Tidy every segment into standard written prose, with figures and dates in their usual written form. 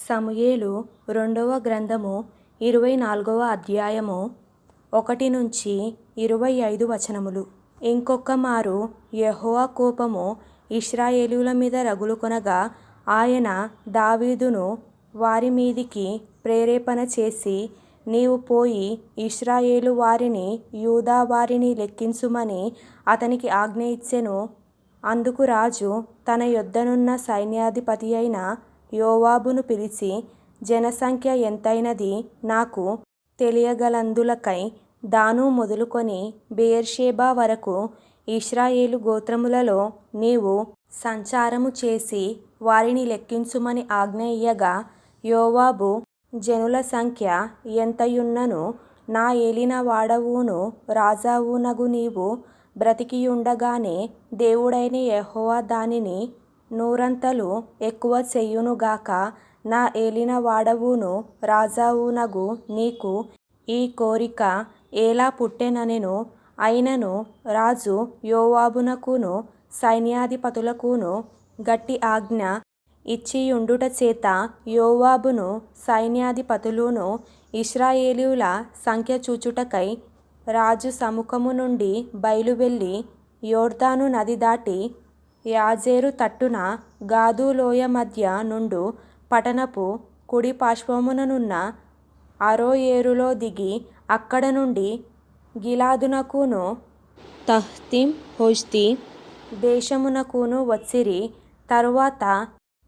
సమూయేలు రెండవ గ్రంథము 24వ అధ్యాయము 1 నుంచి 25 వచనములు. ఇంకొక మారు యెహోవా కోపము ఇశ్రాయేలీయుల మీద రగులుకొనగా ఆయన దావీదును వారి మీదికి ప్రేరేపణ చేసి, నీవు పోయి ఇశ్రాయేలు వారిని యూదా వారిని లెక్కించుమని అతనికి ఆజ్ఞ ఇచ్చెను. అందుకు రాజు తన యొద్దనున్న సైన్యాధిపతియైన యోవాబును పిలిచి, జనసంఖ్య ఎంతైనది నాకు తెలియగలందులకై దాను మొదలుకొని బెయేర్షెబా వరకు ఇశ్రాయేలు గోత్రములలో నీవు సంచారము చేసి వారిని లెక్కించుమని ఆజ్ఞ ఇయ్యగా, యోవాబు, జనుల సంఖ్య ఎంతయున్నను నా ఏలిన వాడవును రాజావునగు నీవు బ్రతికియుండగానే దేవుడైన యెహోవా దానిని నూరంతలు ఎక్కువ చెయ్యునుగాక. నా ఏలిన వాడవును రాజావునగు నీకు ఈ కోరిక ఎలా పుట్టెననెను. అయినను రాజు యోవాబునకును సైన్యాధిపతులకును గట్టి ఆజ్ఞ ఇచ్చియుండుట చేత యోవాబును సైన్యాధిపతులును ఇశ్రాయేలీయుల సంఖ్య చూచుటకై రాజు సముఖము నుండి బయలువెళ్ళి యొర్దాను నది దాటి యాజేరు తట్టున గాదు లోయ మధ్య నుండు పట్టణపు కుడి పార్శ్వముననున్న అరోయేరులో దిగి అక్కడ నుండి గిలాదునకును తహ్తిమ్ హోజ్తి దేశమునకును వచ్చిరి. తరువాత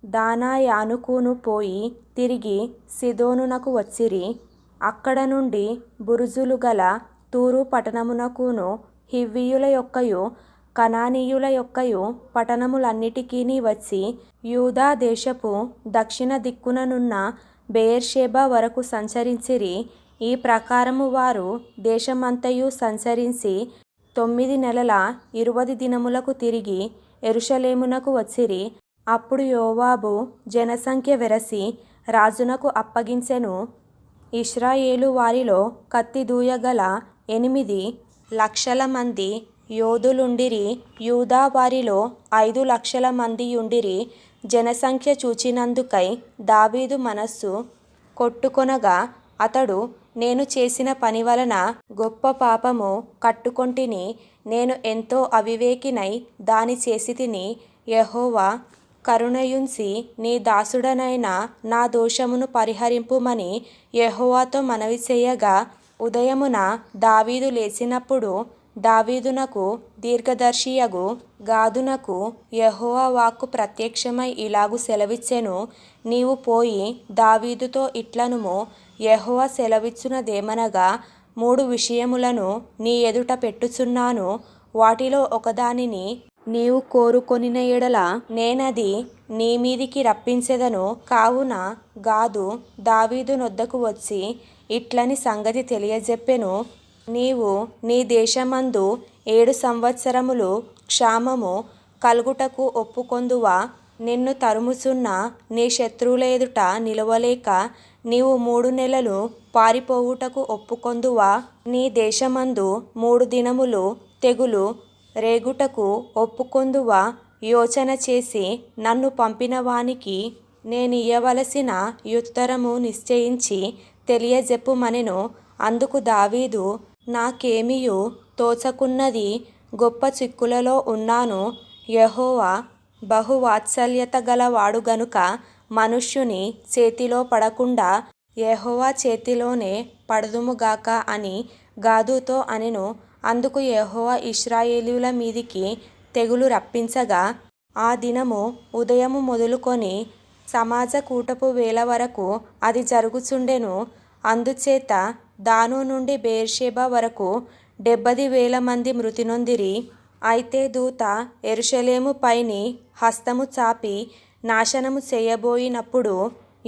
దానాయానుకును పోయి తిరిగి సీదోనునకు వచ్చిరి. అక్కడ నుండి బురుజులు గల తూరు పట్టణమునకును హివ్వీయుల యొక్కయు కనానీయుల యొక్కయు పట్టణములన్నిటికిని వచ్చి యూదా దేశపు దక్షిణ దిక్కుననున్న బెయేర్షెబా వరకు సంచరించిరి. ఈ ప్రకారము వారు దేశమంతయు సంచరించి 9 నెలల 20 దినములకు తిరిగి యెరూషలేమునకు వచ్చిరి. అప్పుడు యోవాబు జనసంఖ్య వెరసి రాజునకు అప్పగించెను. ఇశ్రాయేలు వారిలో కత్తి దూయగల 8 లక్షల మంది యోధులుండిరి. యూదా వారిలో 5 లక్షల మందియుండిరి. జనసంఖ్య చూచినందుకై దావీదు మనస్సు కొట్టుకొనగా అతడు, నేను చేసిన పని వలన గొప్ప పాపము కట్టుకొంటిని. నేను ఎంతో అవివేకినై దాని చేసితిని. యెహోవా కరుణయుంచి నీ దాసుడనైన నా దోషమును పరిహరింపుమని యెహోవాతో మనవి చేయగా, ఉదయమున దావీదు లేచినప్పుడు దావీదునకు దీర్ఘదర్శియగు గాదునకు యెహోవా వాక్కు ప్రత్యక్షమై ఇలాగు సెలవిచ్చెను. నీవు పోయి దావీదుతో ఇట్లనుము, యెహోవా సెలవిచ్చునదేమనగా, 3 విషయములను నీ ఎదుట పెట్టుచున్నాను. వాటిలో ఒకదానిని నీవు కోరుకొనిన ఎడల నేనది నీ మీదికి రప్పించెదను. కావున గాదు దావీదు నొద్దకు వచ్చి ఇట్లని సంగతి తెలియజెప్పెను. నీవు నీ దేశమందు 7 సంవత్సరములు క్షామము కలుగుటకు ఒప్పుకొందువా? నిన్ను తరుముచున్న నీ శత్రువుల ఎదుట నిలవలేక నీవు 3 నెలలు పారిపోవుటకు ఒప్పుకొందువా? నీ దేశమందు 3 దినములు తెగులు రేగుటకు ఒప్పుకొందువా? యోచన చేసి నన్ను పంపిన వానికి నేనియ్యవలసిన యుత్తరము నిశ్చయించి తెలియజెప్పుమనెను. అందుకు దావీదు, నాకేమియు తోచకున్నది, గొప్ప చిక్కులలో ఉన్నాను. యెహోవా బహువాత్సల్యత గలవాడు గనుక మనుష్యుని చేతిలో పడకుండా యెహోవా చేతిలోనే పడదుముగాక అని గాదుతో అనెను. అందుకు యెహోవా ఇశ్రాయేలీయుల మీదికి తెగులు రప్పించగా ఆ దినము ఉదయము మొదలుకొని సమాజ కూటపు వేళ వరకు అది జరుగుచుండెను. అందుచేత దాను నుండి బెయేర్షెబా వరకు 70,000 మంది మృతి నొందిరి. అయితే దూత యెరూషలేము పైని హస్తము చాపి నాశనము చేయబోయినప్పుడు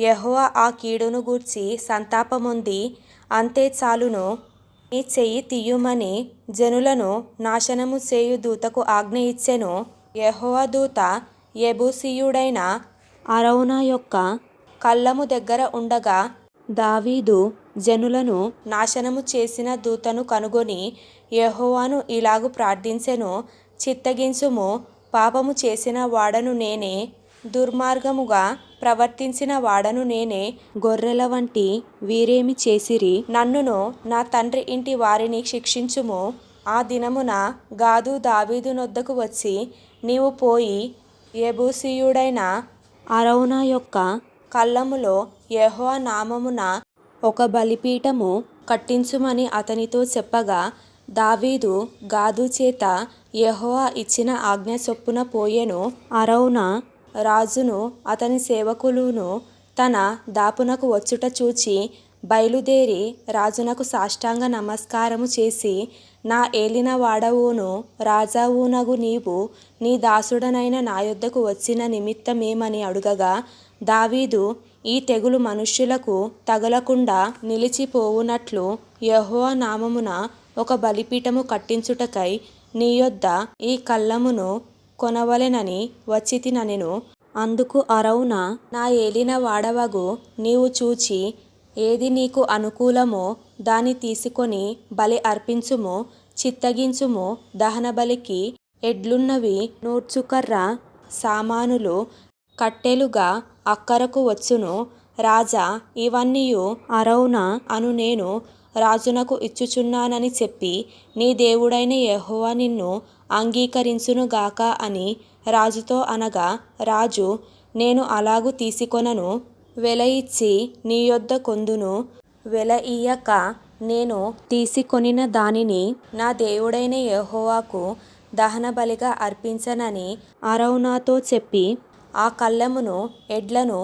యెహోవా ఆ కీడును గూర్చి సంతాపమొంది, అంతే చాలును, నీ చెయ్యి తీయుమని జనులను నాశనము చేయు దూతకు ఆజ్ఞ ఇచ్చెను. యెహోవా దూత యెబూసీయుడైన అరౌనా యొక్క కళ్ళము దగ్గర ఉండగా దావీదు జనులను నాశనము చేసిన దూతను కనుగొని యెహోవాను ఇలాగు ప్రార్థించెను, చిత్తగించుము, పాపము చేసిన వాడను నేనే. దుర్మార్గముగా ప్రవర్తించిన వాడను నేనే. గొర్రెల వంటి వీరేమి చేసిరి? నన్నును నా తండ్రి ఇంటి వారిని శిక్షించుము. ఆ దినమున గాదు దావీదు నొద్దకు వచ్చి, నీవు పోయి యెబూసీయుడైన అరౌనా యొక్క కళ్ళములో యెహోవా నామమున ఒక బలిపీఠము కట్టించుమని అతనితో చెప్పగా, దావీదు గాదు చేత యెహోవా ఇచ్చిన ఆజ్ఞ చొప్పున పోయెను. అరౌనా రాజును అతని సేవకులును తన దాపునకు వచ్చుట చూచి బయలుదేరి రాజునకు సాష్టాంగ నమస్కారము చేసి, నా ఏలిన వాడవును రాజావునగు నీవు నీ దాసుడనైన నా యొద్దకు వచ్చిన నిమిత్తమేమని అడుగగా, దావీదు, ఈ తెగులు మనుష్యులకు తగలకుండా నిలిచిపోవునట్లు యెహోవా నామమున ఒక బలిపీఠము కట్టించుటకై నీ యొద్ద ఈ కళ్ళమును కొనవలెనని వచ్చితిననెను. అందుకు అరౌనా, నా ఏలిన వాడవగు నీవు చూచి ఏది నీకు అనుకూలమో దాని తీసుకొని బలి అర్పించుము, చిత్తగించుము. దహనబలికి ఎడ్లున్నవి, నూర్చుకర్ర సామానులు కట్టెలుగా అక్కరకు వచ్చును. రాజా, ఇవన్నీయు అరౌనా అను నేను రాజునకు ఇచ్చుచున్నానని చెప్పి, నీ దేవుడైన యెహోవా నిన్ను అంగీకరించునుగాక అని రాజుతో అనగా, రాజు, నేను అలాగు తీసుకొనను, వెల ఇచ్చి నీ యొద్ద కొందును. వెల ఇయ్యక నేను తీసుకొనిన దానిని నా దేవుడైన యెహోవాకు దహనబలిగా అర్పించనని అరౌనాతో చెప్పి, ఆ కళ్ళెమును ఎడ్లను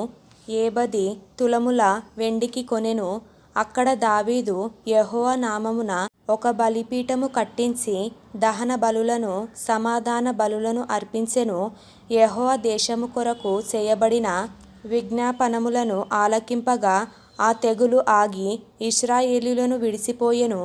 70 తులముల వెండికి కొనెను. అక్కడ దావీదు యెహోవా నామమున ఒక బలిపీఠము కట్టించి దహన బలులను సమాధాన బలులను అర్పించెను. యెహోవా దేశము కొరకు చేయబడిన విజ్ఞాపనములను ఆలకింపగా ఆ తెగులు ఆగి ఇశ్రాయేలీయులను విడిచిపోయెను.